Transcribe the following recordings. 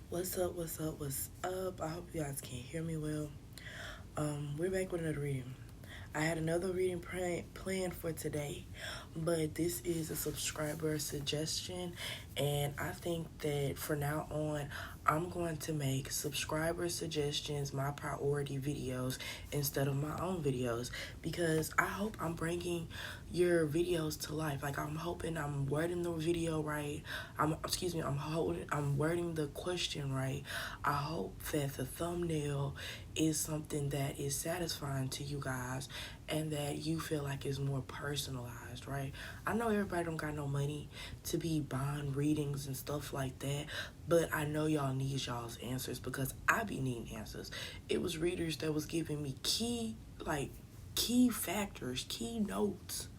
What's up, what's up, what's up? I hope you guys can hear me well. We're back with another reading. I had another reading planned for today, but this is a subscriber suggestion, and I think that for now on, I'm going to make subscriber suggestions my priority videos instead of my own videos, because I hope I'm bringing your videos to life. Like, I'm hoping I'm wording the video right. I'm wording the question right. I hope that the thumbnail is something that is satisfying to you guys and that you feel like it's more personalized, right? I know everybody don't got no money to be buying readings and stuff like that, but I know y'all need y'all's answers because I be needing answers. It was readers that was giving me key factors, key notes,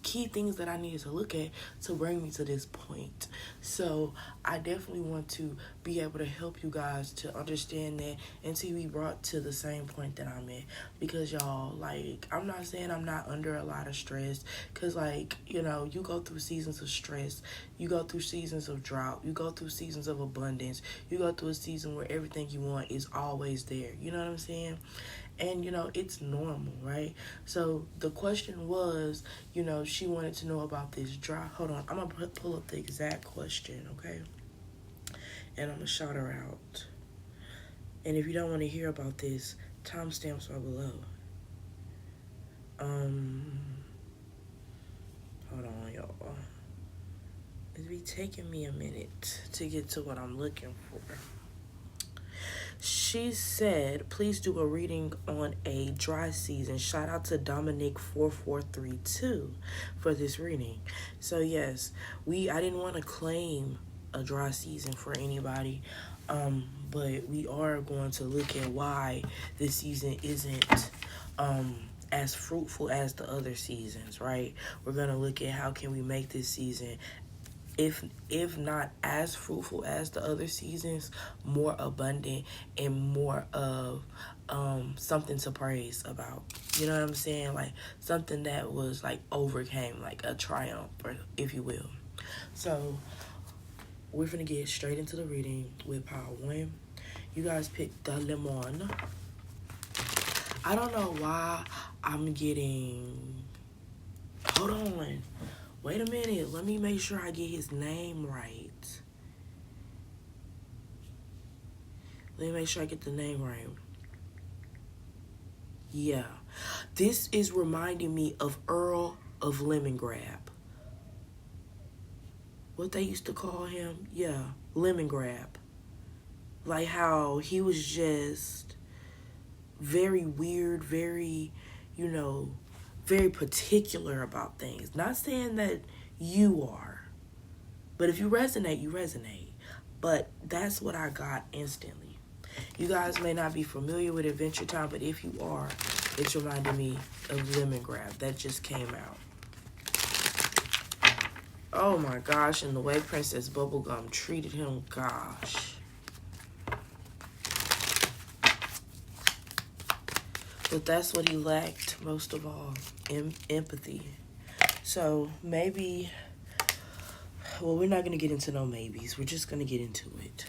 key things that I needed to look at to bring me to this point. So I definitely want to be able to help you guys to understand that and to be brought to the same point that I'm at. Because y'all, like, I'm not saying I'm not under a lot of stress, because, like, you know, you go through seasons of stress, you go through seasons of drought, you go through seasons of abundance, you go through a season where everything you want is always there. You know what I'm saying? And, you know, it's normal, right? So the question was, you know, she wanted to know about this dry. Hold on. I'm going to pull up the exact question, okay? And I'm going to shout her out. And if you don't want to hear about this, timestamps are below. Hold on, y'all. It'll be taking me a minute to get to what I'm looking for. She said, please do a reading on a dry season. Shout out to Dominic4432 for this reading. So yes, I didn't want to claim a dry season for anybody, but we are going to look at why this season isn't as fruitful as the other seasons, right? We're going to look at how can we make this season, if not as fruitful as the other seasons, more abundant and more of something to praise about. You know what I'm saying? Like something that was like overcame, like a triumph, or if you will. So we're gonna get straight into the reading with pile 1. You guys picked the lemon. I don't know why I'm getting... Hold on. Wait a minute. Let me make sure I get his name right. Let me make sure I get the name right. Yeah. This is reminding me of Earl of Lemongrab. What they used to call him? Yeah, Lemongrab. Like how he was just very weird, very, you know, very particular about things. Not saying that you are, but if you resonate, you resonate. But that's what I got instantly. You guys may not be familiar with Adventure Time, but if you are, it's reminding me of Lemongrab that just came out. Oh my gosh, and the way Princess Bubblegum treated him, gosh. But that's what he lacked most of all, empathy. So maybe, well, we're not going to get into no maybes. We're just going to get into it.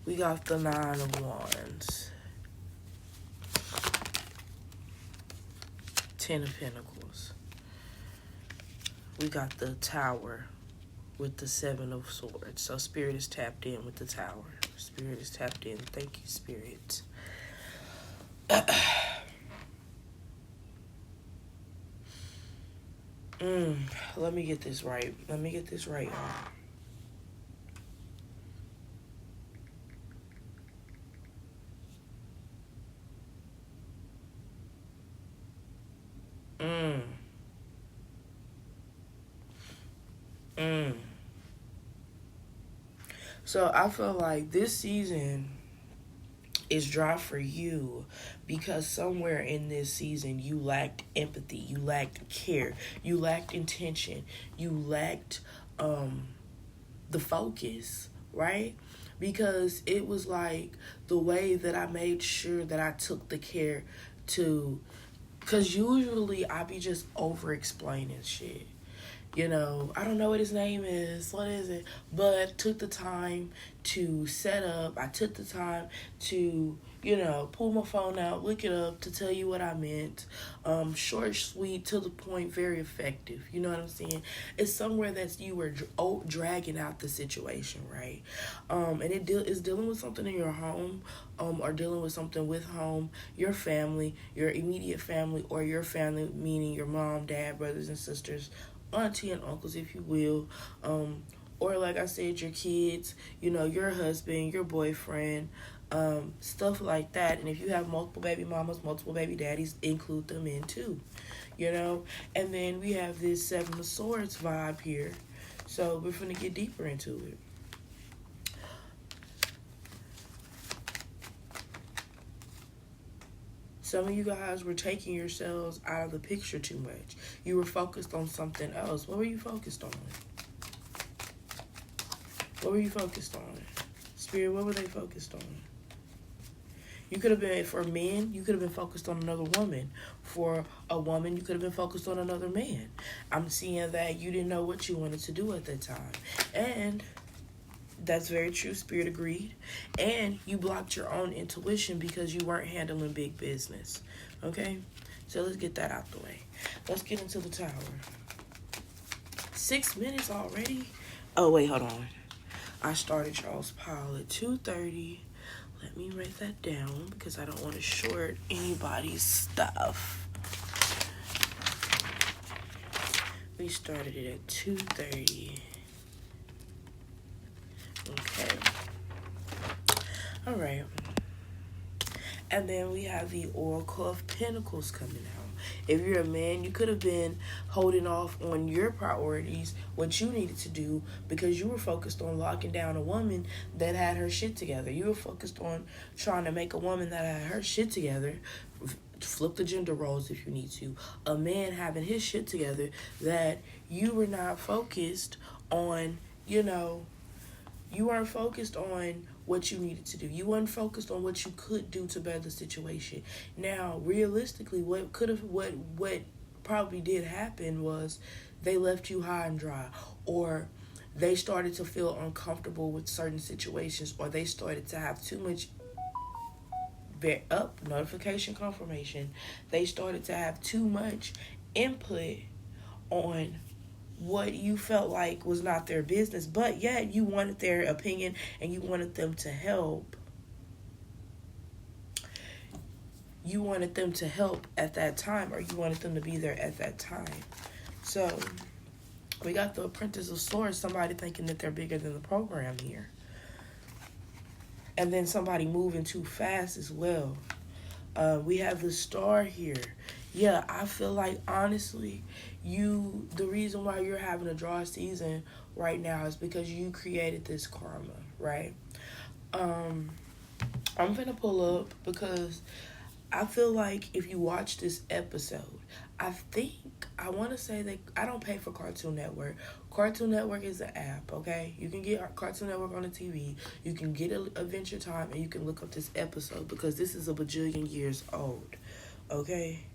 We got the 9 of Wands. 10 of Pentacles. We got the Tower with the 7 of Swords. So Spirit is tapped in with the Tower. Spirit is tapped in. Thank you, Spirit. Let me get this right. Let me get this right, y'all. So I feel like this season is dry for you because somewhere in this season you lacked empathy, you lacked care, you lacked intention, you lacked the focus, right? Because it was like the way that I made sure that I took the care to, because usually I be just over explaining shit. I don't know what his name is. What is it? But took the time to set up. I took the time to, pull my phone out, look it up to tell you what I meant. Short, sweet, to the point, very effective. You know what I'm saying? It's somewhere that you were dragging out the situation, right? And it's dealing with something in your home, or dealing with something with home, your family, your immediate family, or your family, meaning your mom, dad, brothers and sisters, auntie and uncles, if you will, or like I said, your kids, your husband, your boyfriend, stuff like that. And if you have multiple baby mamas, multiple baby daddies, include them in too, And then we have this Seven of Swords vibe here, so we're gonna get deeper into it. Some of you guys were taking yourselves out of the picture too much. You were focused on something else. What were you focused on? What were you focused on? Spirit, what were they focused on? You could have been, for men, you could have been focused on another woman. For a woman, you could have been focused on another man. I'm seeing that you didn't know what you wanted to do at that time. And that's very true. Spirit agreed. And you blocked your own intuition because you weren't handling big business. Okay? So let's get that out the way. Let's get into the tower. 6 minutes already? Oh, wait, hold on. I started y'all's pile at 2:30. Let me write that down because I don't want to short anybody's stuff. We started it at 2:30. Okay. All right. And then we have the Oracle of Pentacles coming out. If you're a man, you could have been holding off on your priorities, what you needed to do, because you were focused on locking down a woman that had her shit together. You were focused on trying to make a woman that had her shit together, flip the gender roles if you need to, a man having his shit together, that you were not focused on, you weren't focused on what you needed to do. You weren't focused on what you could do to better the situation. Now, realistically, what probably did happen was they left you high and dry, or they started to feel uncomfortable with certain situations, or they started to have too much notification confirmation. They started to have too much input on what you felt like was not their business, but yet you wanted their opinion and you wanted them to help. You wanted them to help at that time, or you wanted them to be there at that time. So we got the Apprentice of Swords, somebody thinking that they're bigger than the program here. And then somebody moving too fast as well. We have the Star here. Yeah, I feel like, honestly, the reason why you're having a dry season right now is because you created this karma, right? I'm gonna pull up because I feel like if you watch this episode, I want to say that I don't pay for Cartoon Network. Cartoon Network is an app, okay? You can get Cartoon Network on the TV. You can get Adventure Time, and you can look up this episode because this is a bajillion years old, okay?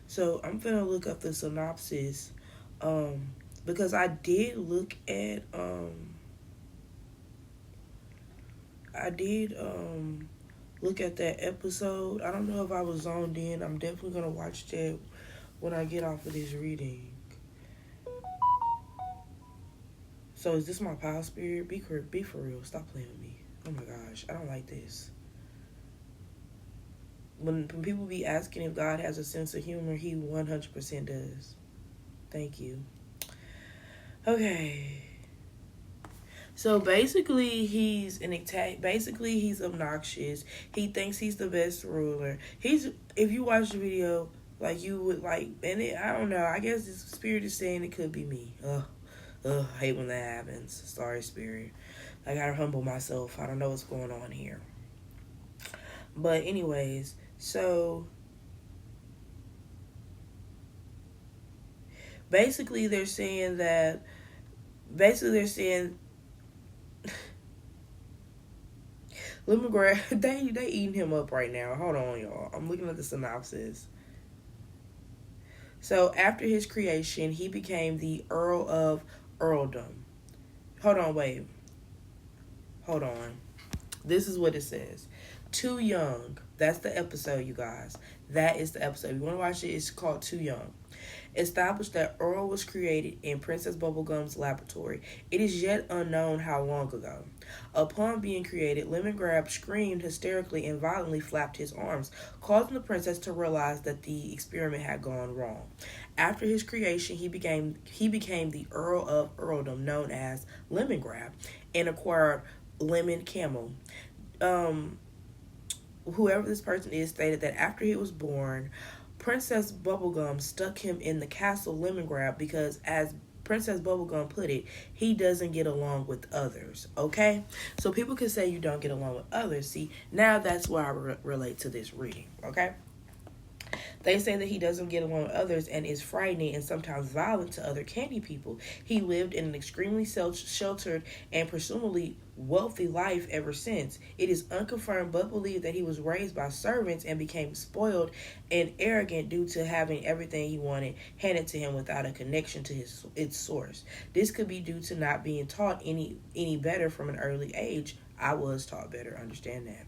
So I'm gonna look up the synopsis, because I did look at look at that episode. I don't know if I was zoned in. I'm definitely gonna watch that when I get off of this reading. So is this my pile spirit? Be for real. Stop playing with me. Oh my gosh, I don't like this. When people be asking if God has a sense of humor, he 100% does. Thank you. Okay. So basically, he's obnoxious. He thinks he's the best ruler. If you watch the video, like, you would like, and I don't know. I guess this spirit is saying it could be me. I hate when that happens. Sorry, spirit. I gotta humble myself. I don't know what's going on here. But anyways, so basically they're saying let me grab, they eating him up right now. Hold on, y'all. I'm looking at the synopsis. So after his creation, he became the Earl of Earldom. Hold on, wait. Hold on. This is what it says. Too Young. That's the episode, you guys. That is the episode. If you want to watch it, it's called Too Young. Established that Earl was created in Princess Bubblegum's laboratory. It is yet unknown how long ago. Upon being created, Lemongrab screamed hysterically and violently flapped his arms, causing the princess to realize that the experiment had gone wrong. After his creation, he became the Earl of Earldom, known as Lemongrab, and acquired Lemon Camel. Whoever this person is stated that after he was born, Princess Bubblegum stuck him in the castle Lemongrab because, as Princess Bubblegum put it, he doesn't get along with others. Okay? So people can say you don't get along with others. See, now that's why I relate to this reading. Okay? They say that he doesn't get along with others and is frightening and sometimes violent to other candy people. He lived in an extremely sheltered and presumably wealthy life ever since. It is unconfirmed but believed that he was raised by servants and became spoiled and arrogant due to having everything he wanted handed to him without a connection to its source. This could be due to not being taught any better from an early age. I was taught better, understand that.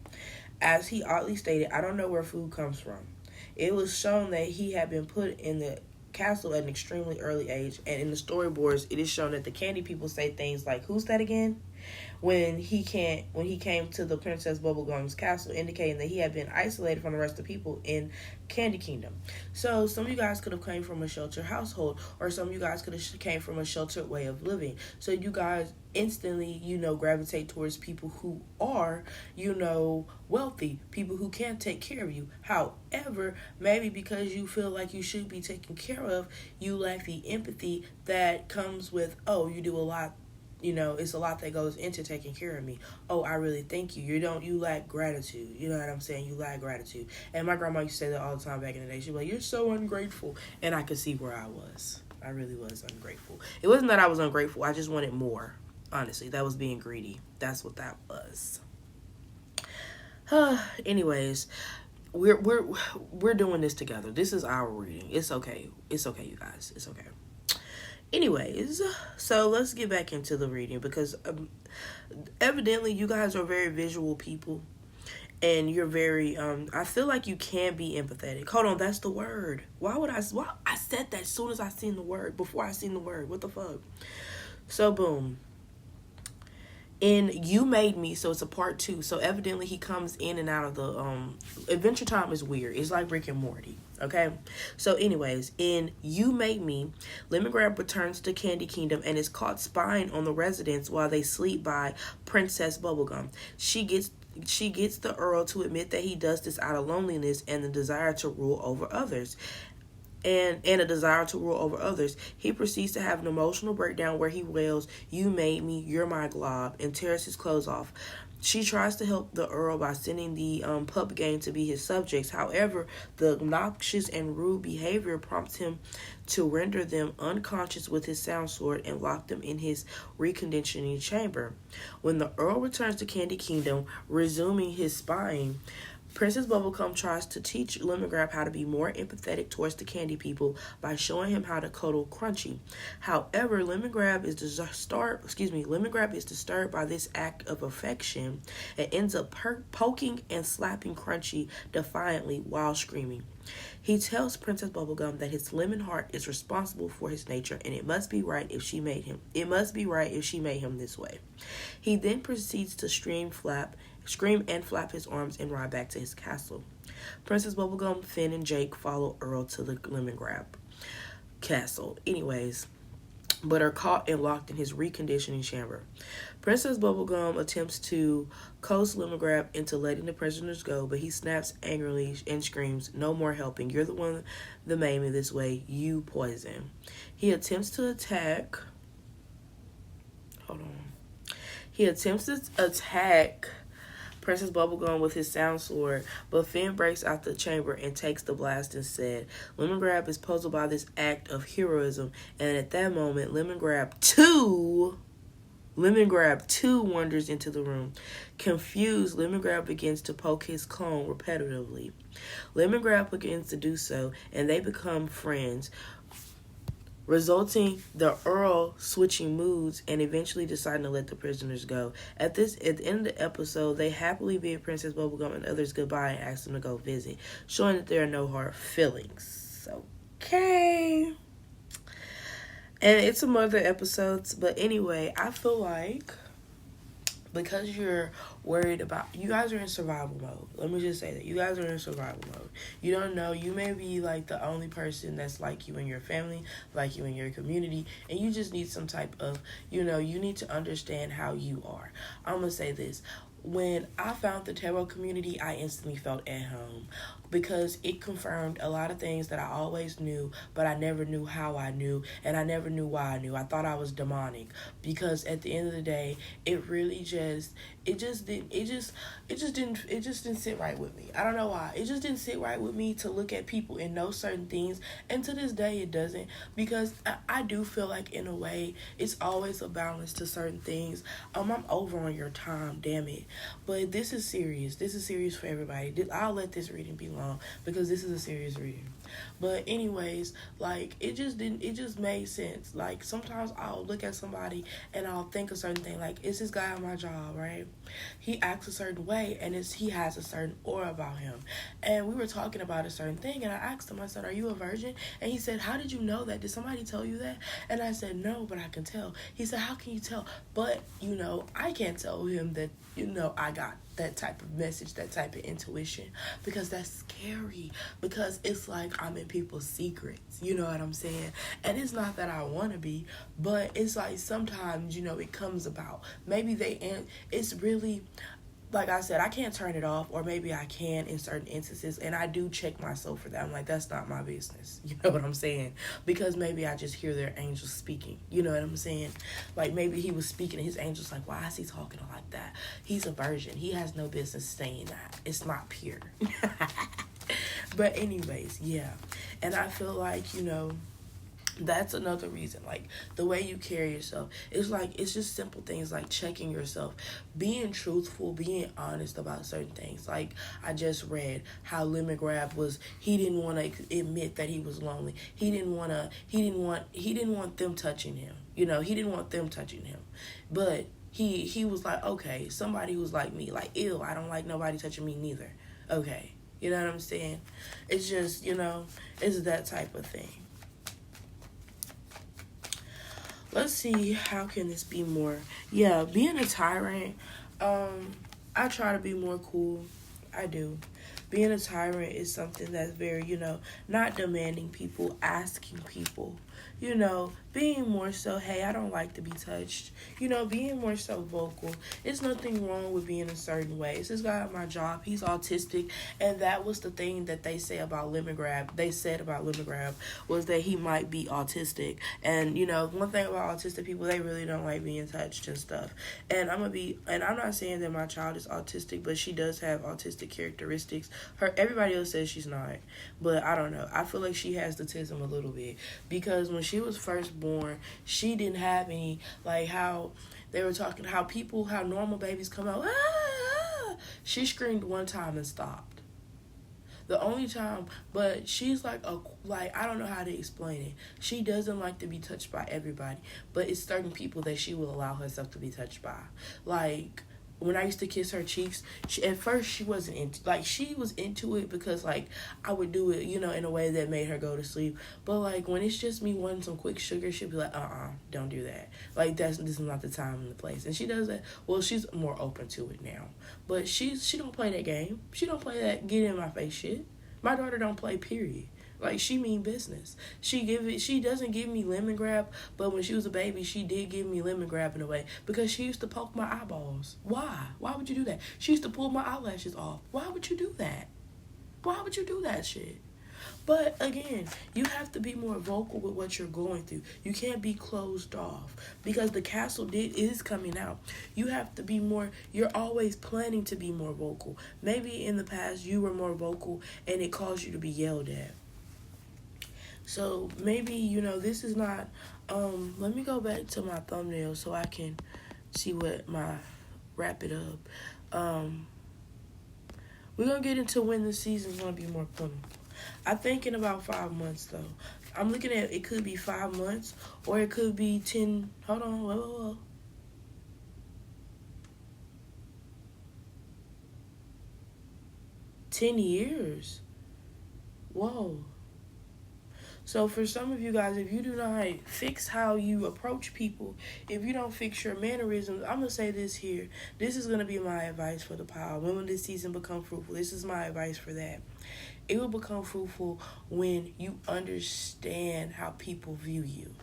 As he oddly stated, I don't know where food comes from. It was shown that he had been put in the castle at an extremely early age, and in the storyboards, it is shown that the candy people say things like, "Who's that again?" When he came to the Princess Bubblegum's castle, indicating that he had been isolated from the rest of the people in Candy Kingdom. So some of you guys could have came from a sheltered household, or some of you guys could have came from a sheltered way of living. So you guys instantly, gravitate towards people who are, wealthy, people who can take care of you. However, maybe because you feel like you should be taken care of, you lack the empathy that comes with, you do a lot. It's a lot that goes into taking care of me. Oh, I really thank you. You lack gratitude. You know what I'm saying? You lack gratitude. And my grandma used to say that all the time back in the day. She'd be like, "You're so ungrateful." And I could see where I was. I really was ungrateful. It wasn't that I was ungrateful. I just wanted more. Honestly, that was being greedy. That's what that was. Anyways, we're doing this together. This is our reading. It's okay. It's okay, you guys. It's okay. Anyways, so let's get back into the reading because evidently you guys are very visual people and you're very, I feel like you can be empathetic. Hold on, that's the word. Why I said that as soon as I seen the word, before I seen the word. What the fuck? So, boom. And You Made Me, so it's a part 2. So evidently he comes in and out of the Adventure Time is weird. It's like Rick and Morty. Okay, so anyways, in You Made Me, Lemongrab returns to Candy Kingdom and is caught spying on the residents while they sleep by Princess Bubblegum. She gets the Earl to admit that he does this out of loneliness and the desire to rule over others. And a desire to rule over others. He proceeds to have an emotional breakdown where he wails, "You made me, you're my glob," and tears his clothes off. She tries to help the Earl by sending the pup gang to be his subjects. However, the obnoxious and rude behavior prompts him to render them unconscious with his sound sword and lock them in his reconditioning chamber. When the Earl returns to Candy Kingdom, resuming his spying, Princess Bubblegum tries to teach Lemongrab how to be more empathetic towards the candy people by showing him how to cuddle Crunchy. However, Lemongrab is disturbed by this act of affection and ends up poking and slapping Crunchy defiantly while screaming. He tells Princess Bubblegum that his lemon heart is responsible for his nature and it must be right if she made him this way. He then proceeds to scream and flap his arms and ride back to his castle. Princess Bubblegum, Finn, and Jake follow Earl to the Lemongrab castle. Anyways, but are caught and locked in his reconditioning chamber. Princess Bubblegum attempts to coax Lemongrab into letting the prisoners go, but he snaps angrily and screams, "No more helping. You're the one that made me this way. You poison." He attempts to attack Princess Bubblegum with his sound sword, but Finn breaks out the chamber and takes the blast instead. Lemongrab is puzzled by this act of heroism, and at that moment, Lemongrab 2 Lemongrab 2 wanders into the room. Confused, Lemongrab begins to poke his clone repetitively. Lemongrab begins to do so, and they become friends, resulting the Earl switching moods and eventually deciding to let the prisoners go. At the end of the episode, they happily bid Princess Bubblegum and others goodbye and ask them to go visit, showing that there are no hard feelings. Okay. And it's some other episodes, but anyway, I feel like because you're worried about, you guys are in survival mode. Let me just say that you guys are in survival mode. You don't know, you may be like the only person that's like you in your family, like you in your community, and you just need some type of, you need to understand how you are. I'm gonna say this. When I found the tarot community, I instantly felt at home because it confirmed a lot of things that I always knew, but I never knew how I knew, and I never knew why I knew. I thought I was demonic because at the end of the day, it just didn't sit right with me. I don't know why. It just didn't sit right with me to look at people and know certain things, and to this day it doesn't, because I do feel like in a way it's always a balance to certain things. I'm over on your time, damn it. But this is serious. This is serious for everybody. I'll let this reading be long because this is a serious reading. But anyways, like, it just made sense. Like, sometimes I'll look at somebody and I'll think a certain thing. Like, it's this guy on my job, right? He acts a certain way and he has a certain aura about him. And we were talking about a certain thing and I asked him, I said, "Are you a virgin?" And he said, "How did you know that? Did somebody tell you that?" And I said, "No, but I can tell." He said, "How can you tell?" But, I can't tell him that, I got that type of message, that type of intuition, because that's scary, because it's like I'm in people's secrets, you know what I'm saying? And it's not that I want to be, but it's like sometimes, it comes about. Maybe it's really, like I said, I can't turn it off, or maybe I can in certain instances, and I do check myself for that. I'm like, that's not my business. You know what I'm saying? Because maybe I just hear their angels speaking. You know what I'm saying? Like, maybe he was speaking and his angel's like, why is he talking like that? He's a virgin. He has no business saying that. It's not pure. But anyways, yeah. And I feel like, that's another reason, like, the way you carry yourself. It's just simple things like checking yourself, being truthful, being honest about certain things. Like, I just read how Lemongrab he didn't want to admit that he was lonely. He didn't want them touching him. He didn't want them touching him. But he was like, okay, somebody who's like me, like, ew, I don't like nobody touching me neither. Okay. You know what I'm saying? It's just, it's that type of thing. Let's see, how can this be more? Yeah, being a tyrant, I try to be more cool. I do. Being a tyrant is something that's very, not demanding people, asking people, being more so, hey, I don't like to be touched, being more so vocal. It's nothing wrong with being a certain way. It's this guy at my job, he's autistic, and that was the thing that they said about Lemongrab. They said about Lemongrab was that he might be autistic. And, one thing about autistic people, they really don't like being touched and stuff. And I'm not saying that my child is autistic, but she does have autistic characteristics. Everybody else says she's not, but I don't know. I feel like she has autism a little bit, because when she was first born, she didn't have any, like, how they were talking, how normal babies come out, ah! She screamed one time and stopped. The only time, but she's like I don't know how to explain it. She doesn't like to be touched by everybody, but it's certain people that she will allow herself to be touched by. Like, when I used to kiss her cheeks, at first she wasn't into, she was into it because, I would do it, in a way that made her go to sleep. But, when it's just me wanting some quick sugar, she'll be like, don't do that. This is not the time and the place. And she does that. Well, she's more open to it now. But she don't play that game. She don't play that get in my face shit. My daughter don't play, period. She mean business. She doesn't give me Lemongrab, but when she was a baby, she did give me Lemongrab in a way, because she used to poke my eyeballs. Why? Why would you do that? She used to pull my eyelashes off. Why would you do that? Why would you do that shit? But again, you have to be more vocal with what you're going through. You can't be closed off, because the castle is coming out. You have to be more, you're always planning to be more vocal. Maybe in the past you were more vocal and it caused you to be yelled at. So maybe, this is not, let me go back to my thumbnail so I can see what my wrap it up. We're gonna get into when the season's gonna be more plentiful. I think in about 5 months though. I'm looking at it could be 5 months or it could be 10. Hold on, whoa. 10 years. Whoa. So for some of you guys, if you do not fix how you approach people, if you don't fix your mannerisms, I'm going to say this here. This is going to be my advice for the pile. When will this season become fruitful? This is my advice for that. It will become fruitful when you understand how people view you.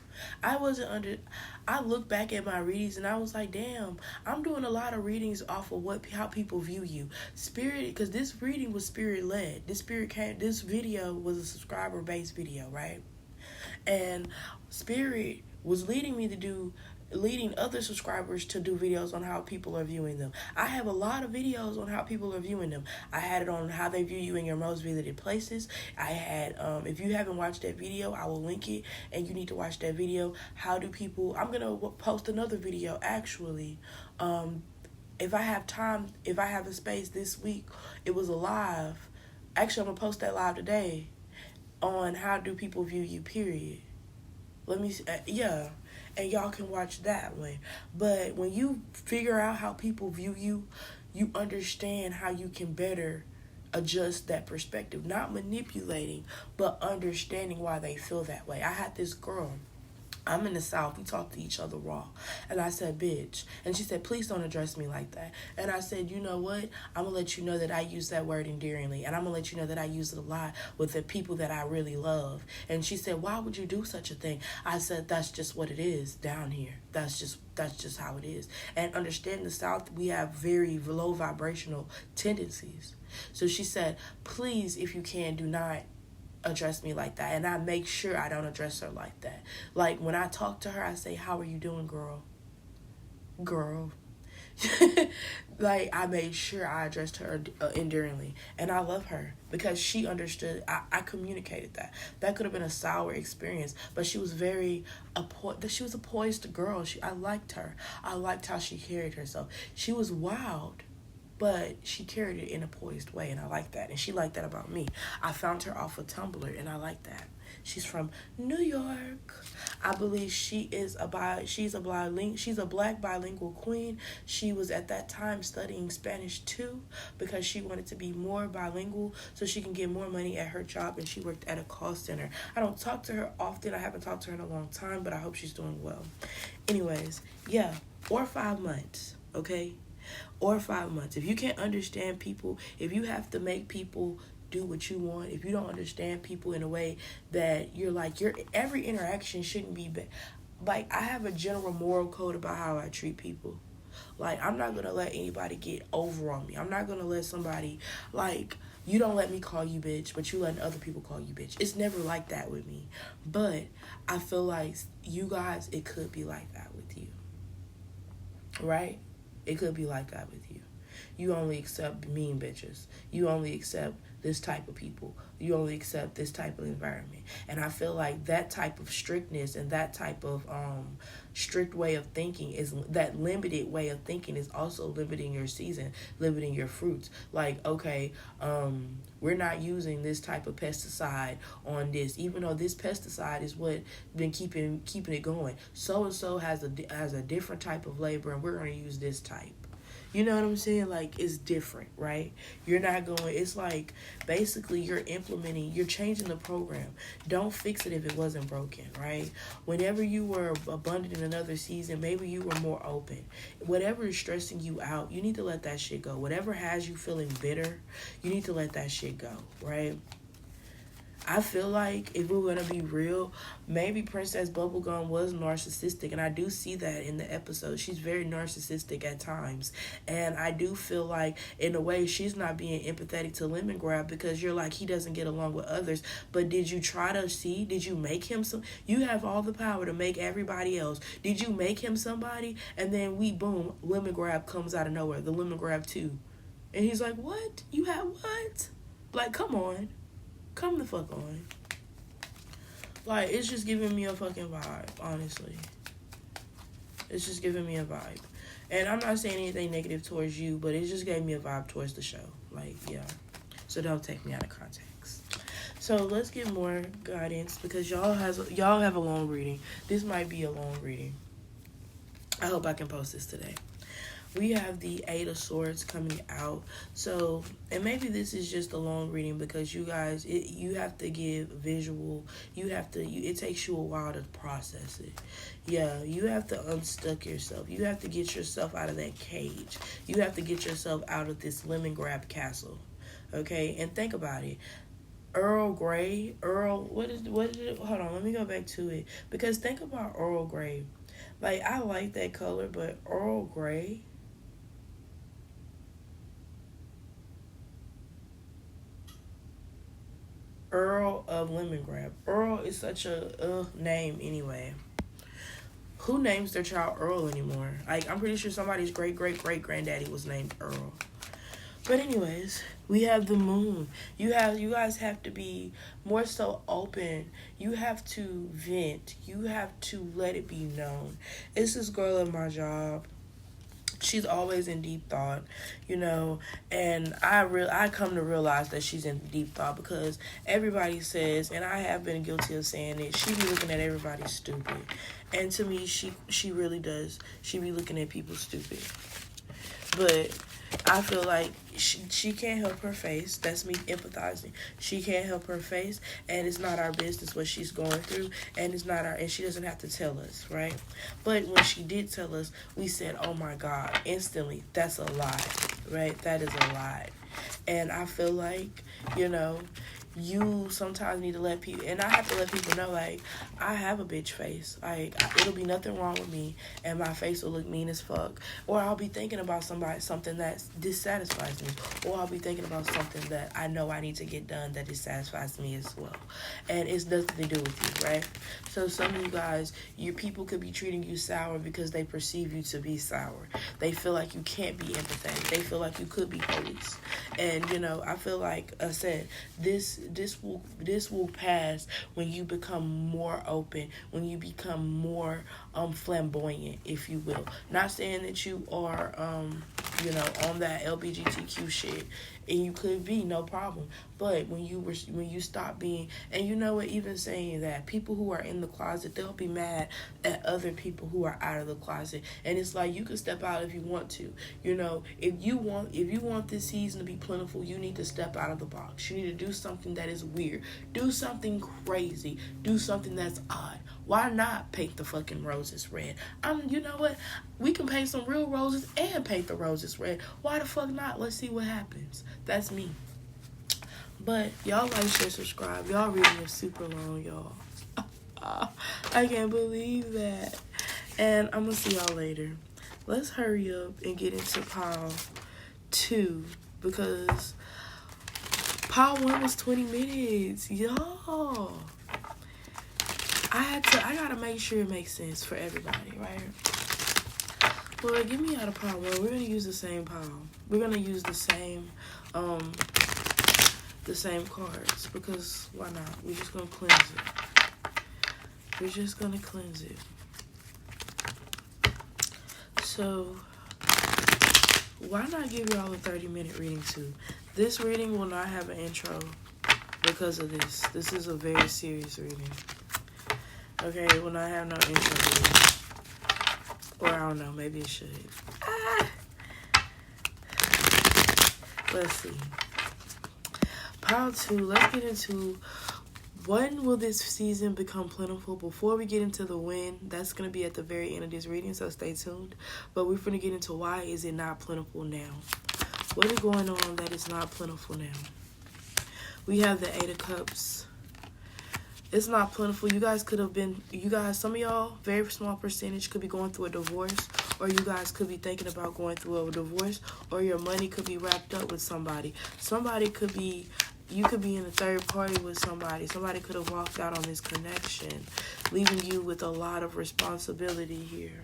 I look back at my readings and I was like, damn, I'm doing a lot of readings off of how people view you. Spirit, because this reading was spirit led. This video was a subscriber based video, right? And spirit was leading other subscribers to do videos on how people are viewing them. I have a lot of videos on how people are viewing them. I had it on how they view you in your most visited places. I had, if you haven't watched that video, I will link it, and you need to watch that video. I'm going to post another video, actually. If I have time, if I have a space this week, it was a live. Actually, I'm going to post that live today on how do people view you, period. Let me see. Yeah. And y'all can watch that one. But when you figure out how people view you, you understand how you can better adjust that perspective. Not manipulating, but understanding why they feel that way. I had this girl. I'm in the South. We talk to each other raw. And I said, bitch. And she said, please don't address me like that. And I said, you know what? I'm going to let you know that I use that word endearingly. And I'm going to let you know that I use it a lot with the people that I really love. And she said, why would you do such a thing? I said, that's just what it is down here. That's just how it is. And understand the South, we have very low vibrational tendencies. So she said, please, if you can, do not address me like that. And I make sure I don't address her like that. Like when I talk to her, I say, how are you doing, girl? Like I made sure I addressed her endearingly. And I love her because she understood. I communicated that could have been a sour experience, but she was she was a poised girl. I liked her. I liked how she carried herself. She was wild, but she carried it in a poised way, and I like that. And she liked that about me. I found her off of Tumblr, and I like that. She's from New York. I believe she's a black bilingual queen. She was at that time studying Spanish too because she wanted to be more bilingual so she can get more money at her job, and she worked at a call center. I don't talk to her often. I haven't talked to her in a long time, but I hope she's doing well. Anyways, yeah, or 5 months, okay? Or 5 months. If you can't understand people, if you have to make people do what you want, if you don't understand people in a way that you're like, every interaction shouldn't be like, I have a general moral code about how I treat people. Like, I'm not going to let anybody get over on me. I'm not going to let somebody, like, you don't let me call you bitch, but you let other people call you bitch. It's never like that with me. But I feel like you guys, it could be like that with you. Right? It could be like that with you. You only accept mean bitches. You only accept this type of people. You only accept this type of environment. And I feel like that type of strictness and that type of strict way of thinking that limited way of thinking is also limiting your season, limiting your fruits. Like, okay, we're not using this type of pesticide on this, even though this pesticide is what been keeping it going. So-and-so has a different type of labor, and we're going to use this type. You know what I'm saying? Like, it's different, right? You're not going, it's like, basically, you're changing the program. Don't fix it if it wasn't broken, right? Whenever you were abundant in another season, maybe you were more open. Whatever is stressing you out, you need to let that shit go. Whatever has you feeling bitter, you need to let that shit go, right? I feel like if we're going to be real, maybe Princess Bubblegum was narcissistic, and I do see that in the episode. She's very narcissistic at times, and I do feel like, in a way, she's not being empathetic to Lemongrab because you're like, he doesn't get along with others, but did you try to see? Did you make him you have all the power to make everybody else. Did you make him somebody? And then boom, Lemongrab comes out of nowhere, the Lemongrab 2. And he's like, what? You have what? Like, come on. Come the fuck on. Like, it's just giving me a fucking vibe, honestly. It's just giving me a vibe. And I'm not saying anything negative towards you, but it just gave me a vibe towards the show. Like, yeah. So don't take me out of context. So let's get more guidance because y'all have a long reading. This might be a long reading. I hope I can post this today. We have the Eight of Swords coming out. So, and maybe this is just a long reading because you guys, you have to give visual. It takes you a while to process it. Yeah, you have to unstuck yourself. You have to get yourself out of that cage. You have to get yourself out of this lemon grab castle. Okay, and think about it. Earl Grey, what is it? Hold on, let me go back to it. Because think about Earl Grey. Like, I like that color, but Earl Grey, Earl of Lemongrab. Earl is such a name anyway. Who names their child Earl anymore? Like, I'm pretty sure somebody's great-great-great-granddaddy was named Earl. But anyways, we have the moon. You guys have to be more so open. You have to vent. You have to let it be known. It's this girl at my job. She's always in deep thought, and I come to realize that she's in deep thought because everybody says, and I have been guilty of saying it, she be looking at everybody stupid. And to me, she really does. She be looking at people stupid. But I feel like she can't help her face. That's me empathizing. She can't help her face, and it's not our business what she's going through, and and she doesn't have to tell us, right? But when she did tell us, we said, "Oh my God!" Instantly, that's a lie, right? That is a lie, and I feel like you sometimes need to let people, and I have to let people know, like, I have a bitch face. Like, it'll be nothing wrong with me, and my face will look mean as fuck. Or I'll be thinking about something that dissatisfies me. Or I'll be thinking about something that I know I need to get done that dissatisfies me as well. And it's nothing to do with you, right? So some of you guys, your people could be treating you sour because they perceive you to be sour. They feel like you can't be empathetic. They feel like you could be police. And, I feel like I said, this will pass when you become more open, when you become more flamboyant, if you will. Not saying that you are on that LGBTQ shit, and you could be, no problem. But when you stop being, and you know what, even saying that, people who are in the closet, they'll be mad at other people who are out of the closet. And it's like, you can step out if you want to. If you want this season to be plentiful, you need to step out of the box. You need to do something that is weird. Do something crazy. Do something that's odd. Why not paint the fucking roses red? You know what? We can paint some real roses and paint the roses red. Why the fuck not? Let's see what happens. That's me. But y'all like, share, subscribe. Y'all reading is super long, y'all. I can't believe that. And I'm gonna see y'all later. Let's hurry up and get into pile 2 because pile 1 was 20 minutes. Y'all. I gotta make sure it makes sense for everybody, right? Well, get me out of pile 1. We're gonna use the same pile. We're gonna use the same cards because why not? We're just gonna cleanse it. So why not give y'all a 30-minute reading too? This reading will not have an intro because of this. This is a very serious reading. Okay, it will not have no intro. Or I don't know, maybe it should. Let's see. Pile 2, let's get into when will this season become plentiful. Before we get into the when, that's going to be at the very end of this reading, so stay tuned. But we're going to get into why is it not plentiful now. What is going on that is not plentiful now? We have the 8 of Cups. It's not plentiful. Some of y'all, very small percentage, could be going through a divorce, or you guys could be thinking about going through a divorce, or your money could be wrapped up with somebody. You could be in a third party with somebody. Somebody could have walked out on this connection, leaving you with a lot of responsibility here.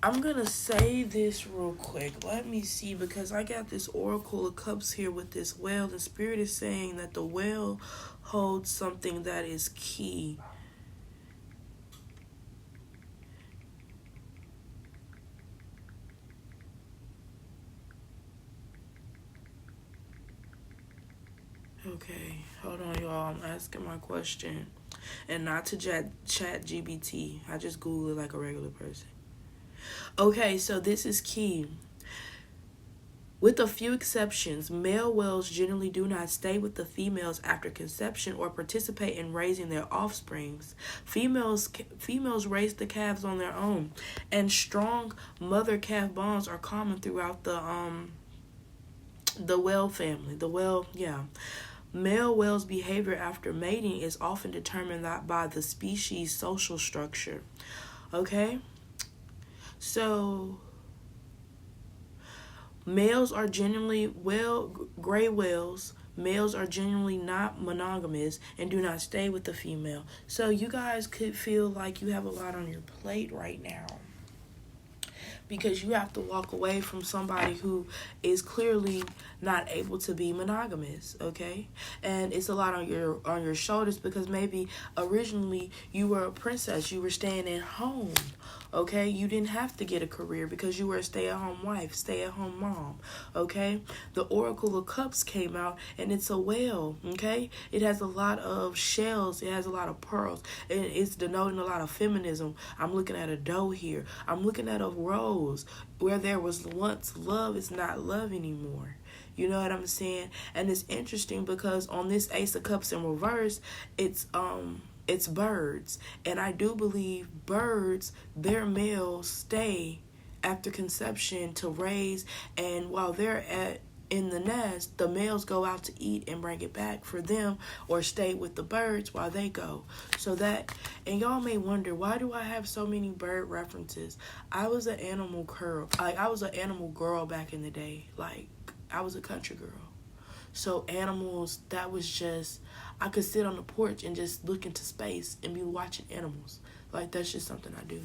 I'm going to say this real quick. Let me see, because I got this Oracle of Cups here with this whale. The Spirit is saying that the whale holds something that is key Okay, hold on, y'all. I'm asking my question. And not to chat GBT. I just Google it like a regular person. Okay, so this is key. With a few exceptions, male whales generally do not stay with the females after conception or participate in raising their offsprings. Females raise the calves on their own, and strong mother-calf bonds are common throughout the whale family. Male whales' behavior after mating is often determined by the species' social structure. Okay? So males are generally gray whales. Males are generally not monogamous and do not stay with the female. So you guys could feel like you have a lot on your plate right now, because you have to walk away from somebody who is clearly not able to be monogamous, okay? And it's a lot on your shoulders, because maybe originally you were a princess, you were staying at home, okay? You didn't have to get a career because you were a stay-at-home wife, stay-at-home mom, okay? The Oracle of Cups came out, and it's a whale, okay? It has a lot of shells, it has a lot of pearls, and it's denoting a lot of feminism. I'm looking at a doe here. I'm looking at a rose. Where there was once love is not love anymore. You know what I'm saying? And it's interesting because on this Ace of Cups in reverse, it's birds. And I do believe birds, their males stay after conception to raise, and while they're in the nest, the males go out to eat and bring it back for them, or stay with the birds while they go. So that, and y'all may wonder, why do I have so many bird references? I was an animal girl. I was an animal girl back in the day. Like, I was a country girl. So animals, that was just, I could sit on the porch and just look into space and be watching animals. Like, that's just something I do.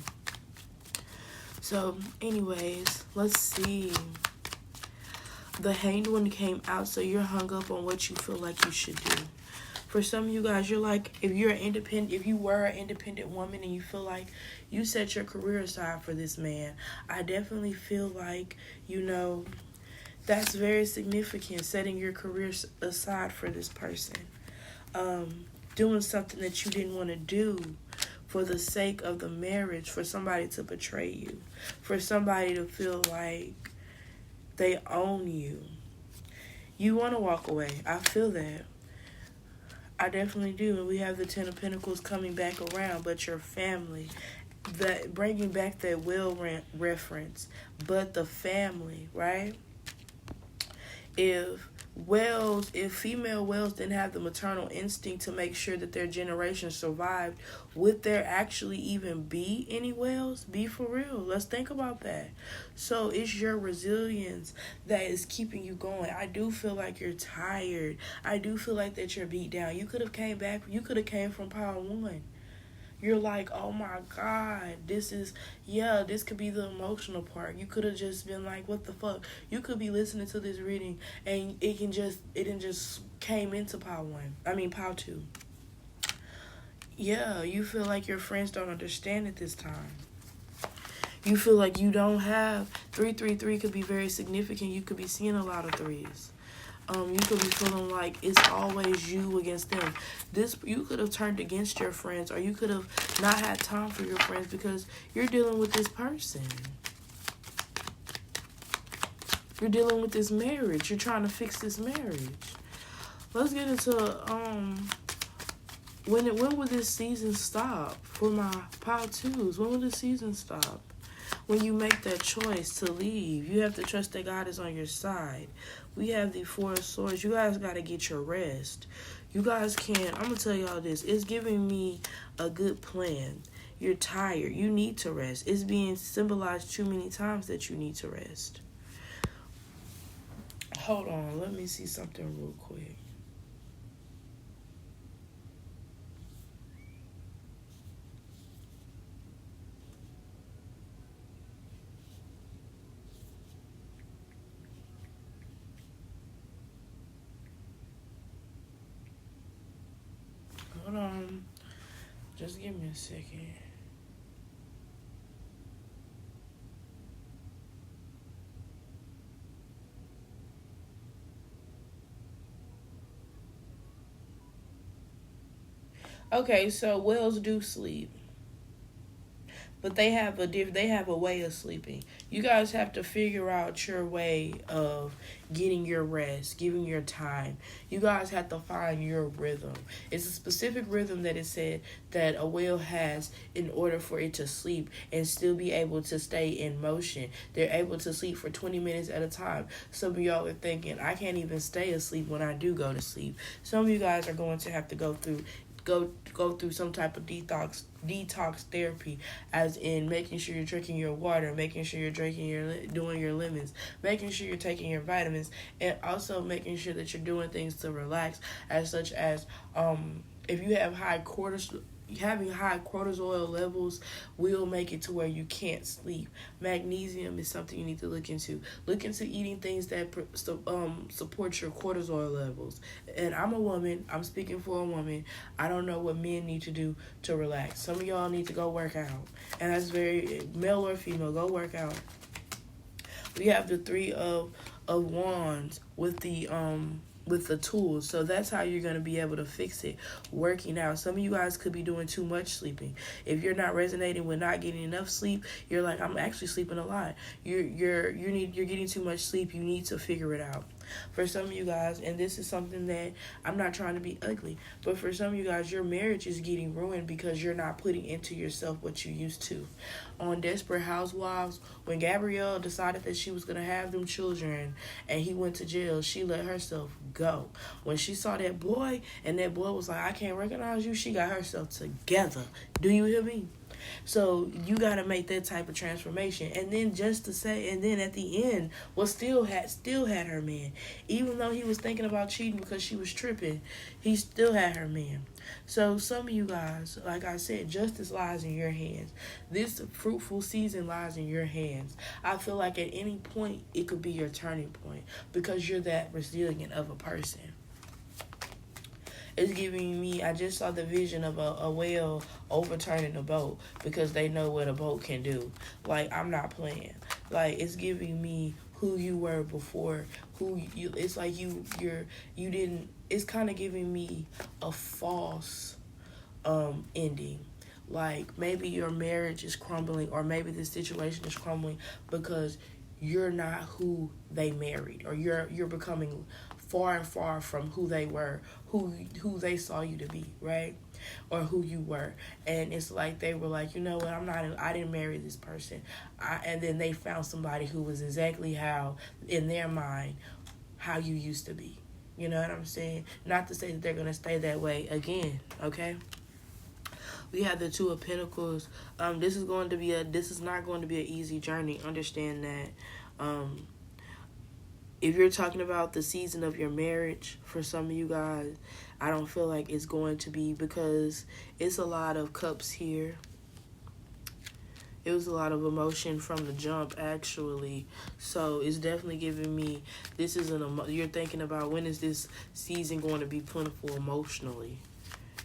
So, anyways, let's see. The Hanged One came out, so you're hung up on what you feel like you should do. For some of you guys, you're like, if you were an independent woman and you feel like you set your career aside for this man, I definitely feel like, that's very significant, setting your career aside for this person. Doing something that you didn't want to do for the sake of the marriage, for somebody to betray you, for somebody to feel like they own you. You want to walk away. I feel that. I definitely do. And we have the Ten of Pentacles coming back around, but your family, that bringing back that will reference, but the family, right? If female whales didn't have the maternal instinct to make sure that their generation survived, would there actually even be any whales? Be for real. Let's think about that. So it's your resilience that is keeping you going. I do feel like you're tired. I do feel like that you're beat down. You could have came back. You could have came from pile 1. You're like, oh my God, this could be the emotional part. You could have just been like, what the fuck? You could be listening to this reading and it didn't just came into pile 2. Yeah, you feel like your friends don't understand at this time. You feel like you don't have 333 could be very significant. You could be seeing a lot of 3s. You could be feeling like it's always you against them. You could have turned against your friends, or you could have not had time for your friends because you're dealing with this person. You're dealing with this marriage. You're trying to fix this marriage. Let's get into when will this season stop for my pile 2s? When will this season stop? When you make that choice to leave, you have to trust that God is on your side. We have the 4 of Swords. You guys got to get your rest. You guys can't. I'm going to tell y'all this. It's giving me a good plan. You're tired. You need to rest. It's being symbolized too many times that you need to rest. Hold on. Let me see something real quick. Hold on. Just give me a second. Okay, so whales do sleep, but they have a way of sleeping. You guys have to figure out your way of getting your rest, giving your time. You guys have to find your rhythm. It's a specific rhythm that is said that a whale has in order for it to sleep and still be able to stay in motion. They're able to sleep for 20 minutes at a time. Some of y'all are thinking, I can't even stay asleep when I do go to sleep. Some of you guys are going to have to go through some type of detox therapy, as in making sure you're drinking your water, making sure you're doing your lemons, making sure you're taking your vitamins, and also making sure that you're doing things to relax, as such as if you have having high cortisol levels will make it to where you can't sleep. Magnesium is something you need to look into. Look into eating things that support your cortisol levels. And I'm a woman. I'm speaking for a woman. I don't know what men need to do to relax. Some of y'all need to go work out. And that's very male or female. Go work out. We have the three of wands with the tools. So that's how you're going to be able to fix it. Working out. Some of you guys could be doing too much sleeping. If you're not resonating with not getting enough sleep, you're like, I'm actually sleeping a lot. You're getting too much sleep. You need to figure it out. For some of you guys, and this is something that I'm not trying to be ugly, but for some of you guys, your marriage is getting ruined because you're not putting into yourself what you used to. On Desperate Housewives, when Gabrielle decided that she was going to have them children and he went to jail, she let herself go. When she saw that boy and that boy was like, I can't recognize you, she got herself together. Do you hear me? So you got to make that type of transformation. And then and then at the end, still had her man. Even though he was thinking about cheating because she was tripping, he still had her man. So some of you guys, like I said, justice lies in your hands. This fruitful season lies in your hands. I feel like at any point, it could be your turning point because you're that resilient of a person. It's giving me, I just saw the vision of a whale overturning a boat because they know what a boat can do. Like, I'm not playing. Like, it's giving me who you were before, it's like you didn't, it's kind of giving me a false ending. Like, maybe your marriage is crumbling, or maybe the situation is crumbling because you're not who they married, or you're becoming far and far from who they were, who they saw you to be, right? Or who you were. And it's like they were like, you know what, I didn't marry this person. And then they found somebody who was exactly how, in their mind, how you used to be. You know what I'm saying? Not to say that they're going to stay that way again, okay? We have the Two of Pentacles. This is not going to be an easy journey. Understand that. If you're talking about the season of your marriage, for some of you guys, I don't feel like it's going to be, because it's a lot of cups here. It was a lot of emotion from the jump, actually. So it's definitely giving me, you're thinking about, when is this season going to be plentiful emotionally?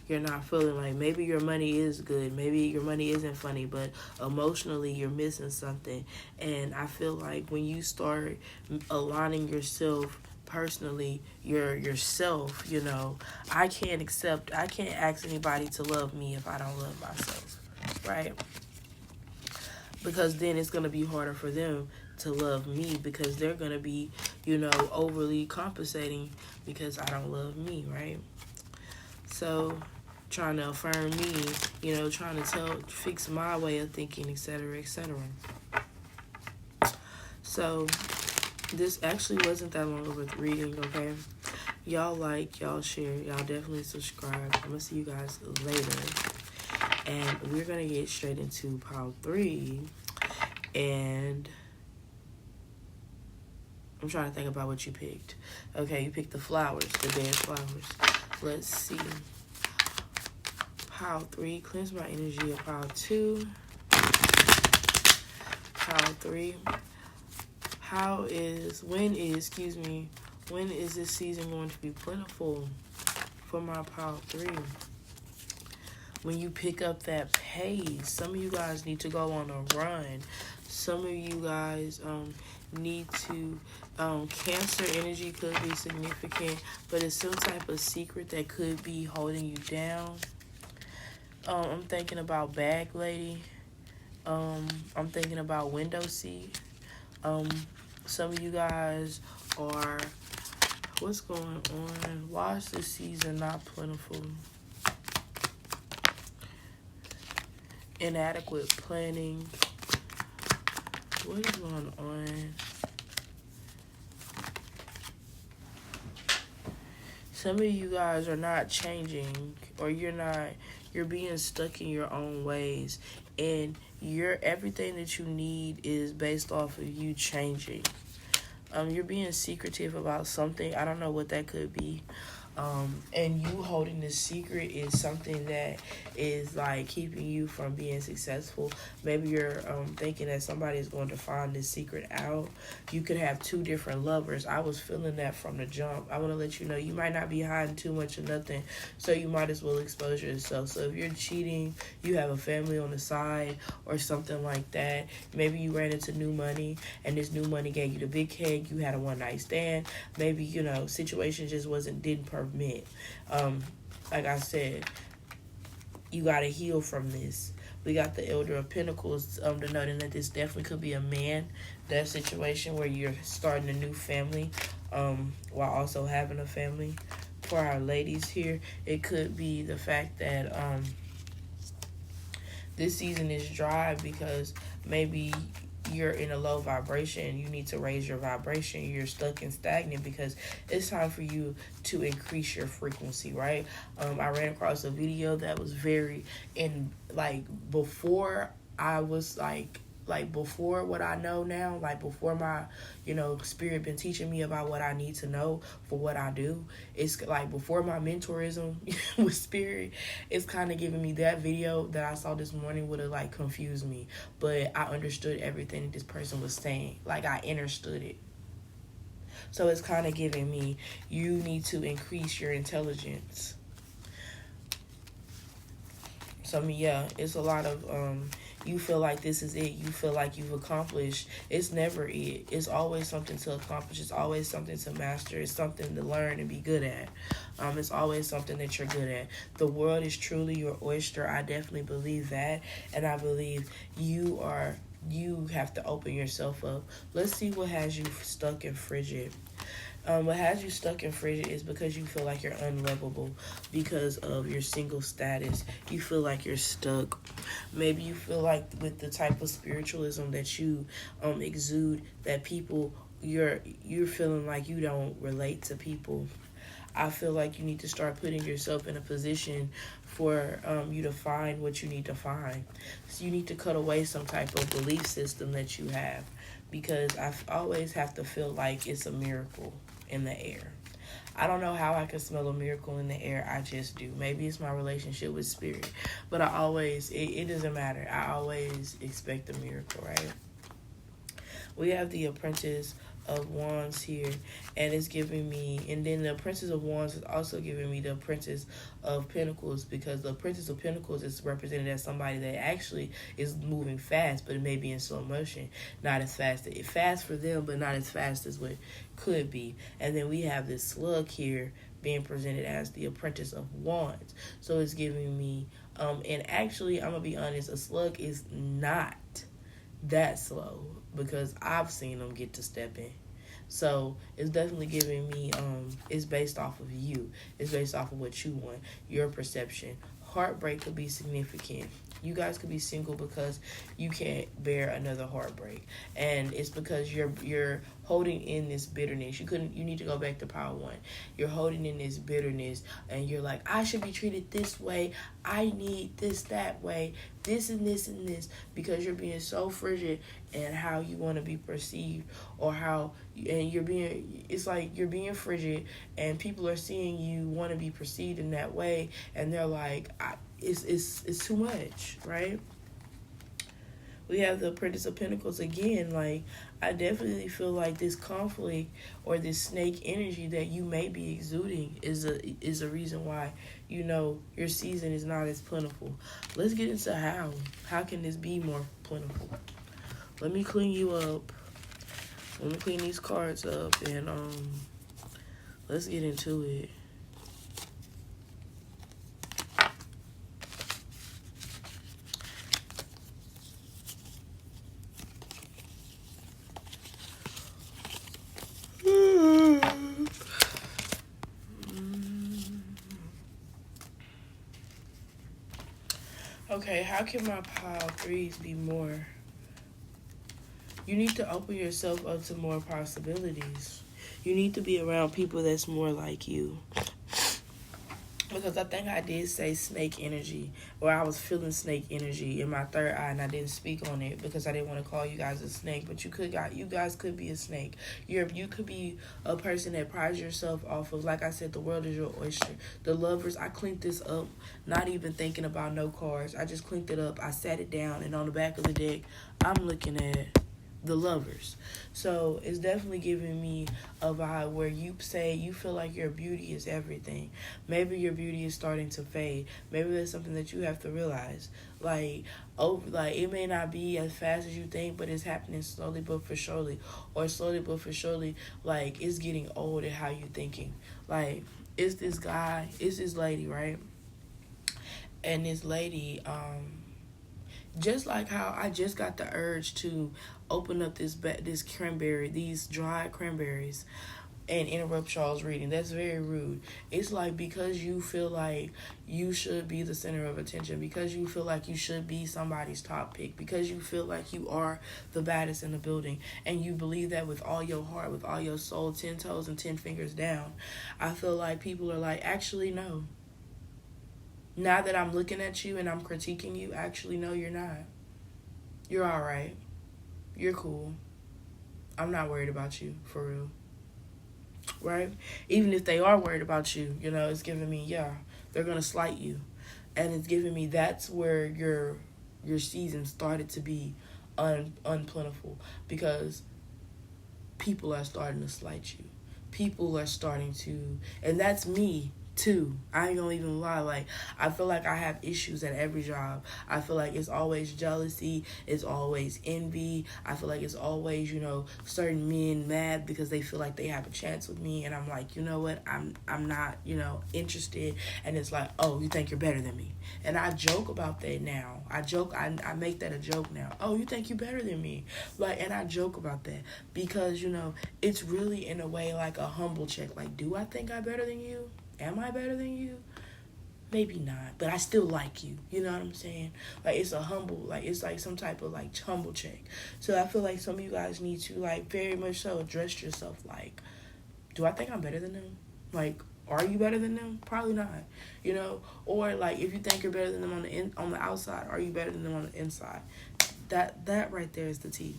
You're not feeling like, maybe your money is good, maybe your money isn't funny, but emotionally you're missing something. And I feel like when you start aligning yourself personally, yourself, I can't ask anybody to love me if I don't love myself, right? Because then it's going to be harder for them to love me, because they're going to be, overly compensating because I don't love me, right? So trying to affirm me, trying to fix my way of thinking, etc., etc. So this actually wasn't that long of a reading, okay? Y'all like, y'all share, y'all definitely subscribe. I'm going to see you guys later. And we're going to get straight into pile 3. And I'm trying to think about what you picked. Okay, you picked the flowers, the dead flowers. Let's see. Pile 3, cleanse my energy of pile 2. Pile 3. When is this season going to be plentiful for my pile 3? When you pick up that pace, some of you guys need to go on a run. Some of you guys need to, Cancer energy could be significant, but it's some type of secret that could be holding you down. I'm thinking about bag lady. I'm thinking about window seat. Um, some of you guys are, what's going on? Why is this season not plentiful? Inadequate planning. What is going on? Some of you guys are not changing, or you're being stuck in your own ways, and everything that you need is based off of you changing. You're being secretive about something. I don't know what that could be. And you holding this secret is something that is like keeping you from being successful. Maybe you're thinking that somebody is going to find this secret out. You could have two different lovers. I was feeling that from the jump. I want to let you know you might not be hiding too much of nothing, so you might as well expose yourself. So if you're cheating, you have a family on the side or something like that. Maybe you ran into new money, and this new money gave you the big head. You had a one night stand. Maybe situation just didn't permit. Like I said, you got to heal from this. We got the Elder of Pentacles denoting that this definitely could be a man. That situation where you're starting a new family while also having a family. For our ladies here, it could be the fact that this season is dry because maybe you're in a low vibration. You need to raise your vibration. You're stuck and stagnant because it's time for you to increase your frequency, right? I ran across a video that was before I was before what I know now, before my, spirit been teaching me about what I need to know for what I do. It's like before my mentorism with spirit, it's kind of giving me that video that I saw this morning would have confused me. But I understood everything that this person was saying. I understood it. So it's kind of giving me, you need to increase your intelligence. So, it's a lot of, you feel like this is it. You feel like you've accomplished. It's never it. It's always something to accomplish. It's always something to master. It's something to learn and be good at. It's always something that you're good at. The world is truly your oyster. I definitely believe that. And I believe you have to open yourself up. Let's see what has you stuck and frigid. What has you stuck and frigid is because you feel like you're unlovable because of your single status. You feel like you're stuck. Maybe you feel like with the type of spiritualism that you exude, that people, you're feeling like you don't relate to people. I feel like you need to start putting yourself in a position for you to find what you need to find. So you need to cut away some type of belief system that you have, because I always have to feel like it's a miracle in the air. I don't know how I can smell a miracle in the air. I just do. Maybe it's my relationship with spirit. But it doesn't matter. I always expect a miracle, right? We have the Apprentice of Wands here, and it's giving me, and then the Princess of Wands is also giving me the Princess of Pentacles, because the Princess of Pentacles is represented as somebody that actually is moving fast, but it may be in slow motion, not as fast. It's fast for them, but not as fast as what could be. And then we have this slug here being presented as the Apprentice of Wands. So it's giving me, and actually, I'm gonna be honest, a slug is not that slow, because I've seen them get to stepping. So it's definitely giving me, it's based off of you. It's based off of what you want, your perception. Heartbreak could be significant. You guys could be single because you can't bear another heartbreak, and it's because you're holding in this bitterness. You need to go back to power one. You're holding in this bitterness, and you're like, I should be treated this way. I need this that way. This and this and this, because you're being so frigid and how you want to be perceived, or it's like you're being frigid, and people are seeing you want to be perceived in that way, and they're like, it's too much, right? We have the Princess of Pentacles again. I definitely feel like this conflict or this snake energy that you may be exuding is a reason why, your season is not as plentiful. Let's get into how can this be more plentiful. Let me clean you up. Let me clean these cards up, and let's get into it. Okay, how can my pile threes be more? You need to open yourself up to more possibilities. You need to be around people that's more like you. Because I think I did say snake energy, or I was feeling snake energy in my third eye, and I didn't speak on it because I didn't want to call you guys a snake. But you guys could be a snake. You could be a person that prides yourself off of, like I said, the world is your oyster. The lovers. I clinked this up, not even thinking about no cards. I just clinked it up. I sat it down, and on the back of the deck, I'm looking at the lovers. So it's definitely giving me a vibe where you say you feel like your beauty is everything. Maybe your beauty is starting to fade. Maybe that's something that you have to realize. Like it may not be as fast as you think, but it's happening slowly but for surely. Or slowly but for surely, like it's getting old at how you thinking. Like it's this guy, it's this lady, right? And this lady, just like how I just got the urge to open up this cranberry, these dried cranberries, and interrupt y'all's reading. That's very rude. It's like because you feel like you should be the center of attention, because you feel like you should be somebody's top pick, because you feel like you are the baddest in the building, and you believe that with all your heart, with all your soul, 10 toes and 10 fingers down. I feel like people are like, actually, no. Now that I'm looking at you and I'm critiquing you, actually, no, you're not. You're all right. You're cool. I'm not worried about you, for real. Right? Even if they are worried about you, it's giving me, they're going to slight you. And it's giving me that's where your season started to be unplentiful, because people are starting to slight you. People are starting to, and that's me too. I ain't gonna even lie. Like, I feel like I have issues at every job. I feel like it's always jealousy. It's always envy. I feel like it's always, certain men mad because they feel like they have a chance with me. And I'm like, you know what? I'm not, interested. And it's like, oh, you think you're better than me. And I joke about that now. I make that a joke now. Oh, you think you're better than me. And I joke about that because, it's really in a way like a humble check. Like, do I think I'm better than you? Am I better than you? Maybe not, but I still like you. You know what I'm saying? It's a humble, it's like some type of humble check. So I feel like some of you guys need to very much so address yourself. Do I think I'm better than them? Are you better than them? Probably not. Or if you think you're better than them on the outside, are you better than them on the inside? That right there is the T.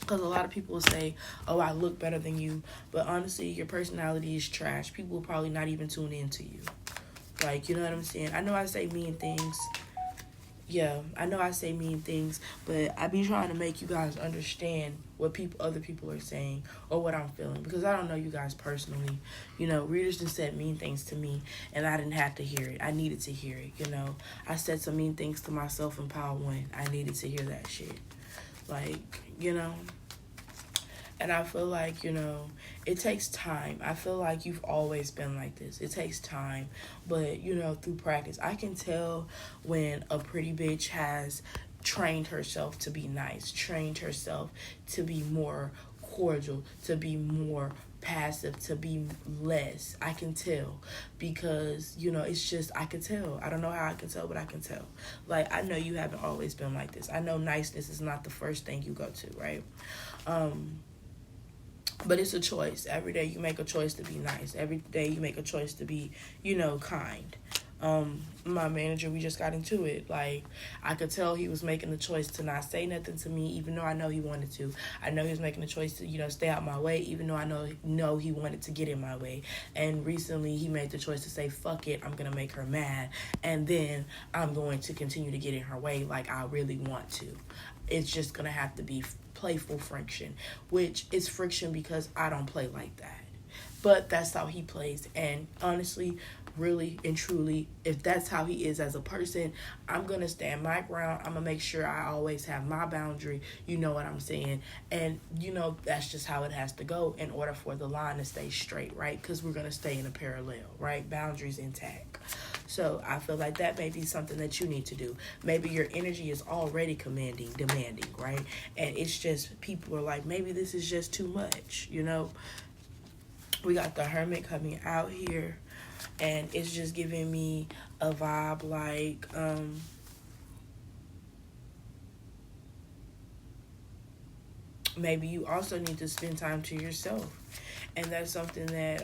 Because a lot of people will say, oh, I look better than you. But honestly, your personality is trash. People will probably not even tune into you. You know what I'm saying? I know I say mean things. Yeah, I know I say mean things. But I be trying to make you guys understand what other people are saying or what I'm feeling. Because I don't know you guys personally. Readers just said mean things to me. And I didn't have to hear it. I needed to hear it, I said some mean things to myself in Pile 1. I needed to hear that shit. And I feel like, it takes time. I feel like you've always been like this. It takes time. But, through practice, I can tell when a pretty bitch has trained herself to be nice, trained herself to be more cordial, to be more passive, to be less. I can tell because, it's just, I can tell. I don't know how I can tell, but I can tell. I know you haven't always been like this. I know niceness is not the first thing you go to, right? But it's a choice. Every day you make a choice to be nice. Every day you make a choice to be, kind. My manager, we just got into it. I could tell he was making the choice to not say nothing to me, even though I know he wanted to. I know he was making the choice to, stay out my way, even though I know he wanted to get in my way. And recently he made the choice to say, fuck it, I'm going to make her mad. And then I'm going to continue to get in her way like I really want to. It's just going to have to be playful friction, which is friction because I don't play like that. But that's how he plays. And honestly, really and truly, if that's how he is as a person, I'm going to stand my ground. I'm going to make sure I always have my boundary. You know what I'm saying? And, that's just how it has to go in order for the line to stay straight, right? Because we're going to stay in a parallel, right? Boundaries intact. So I feel like that may be something that you need to do. Maybe your energy is already demanding, right? And it's just, people are like, maybe this is just too much, We got the Hermit coming out here, and it's just giving me a vibe maybe you also need to spend time to yourself. And that's something that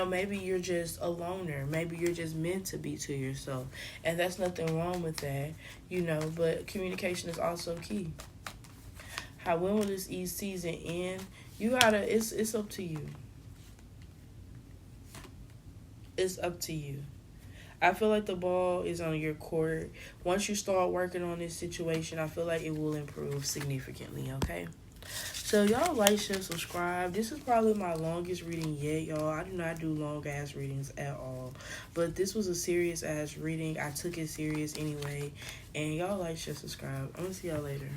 maybe you're just a loner, maybe you're just meant to be to yourself, and that's nothing wrong with that, but communication is also key. How when will this season end? You gotta, it's up to you. It's up to you. I feel like the ball is on your court. Once you start working on this situation, I feel like it will improve significantly, okay? So y'all like, share, subscribe. This is probably my longest reading yet, y'all. I do not do long ass readings at all. But this was a serious ass reading. I took it serious anyway. And y'all like, share, subscribe. I'm gonna see y'all later.